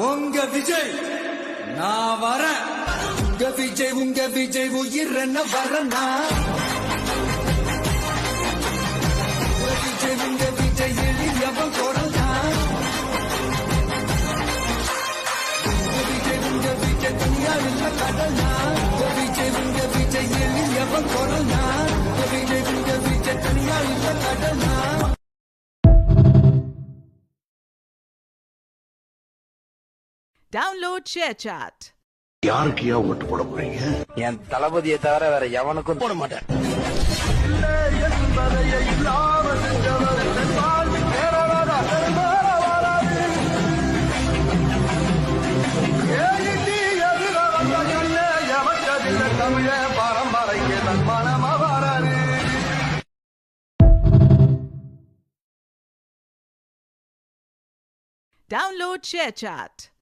உங்க விஜய் நான் வரேன். உங்க விஜய் உயிர் என்ன வரனா? உங்க விஜய் எளியவன் குரல்னா? உங்க விஜய் தனியா இல்ல கடனா? உங்க விஜய் எளியவன் குரல்னா? உங்க விஜய் தனியா இல்ல கடனா? Download ShareChat. யாருக்கியா ஓட்டு போட போறீங்க? என் தளபதியை தவிர வேற எவனுக்கும் போட மாட்டேன். Download ShareChat.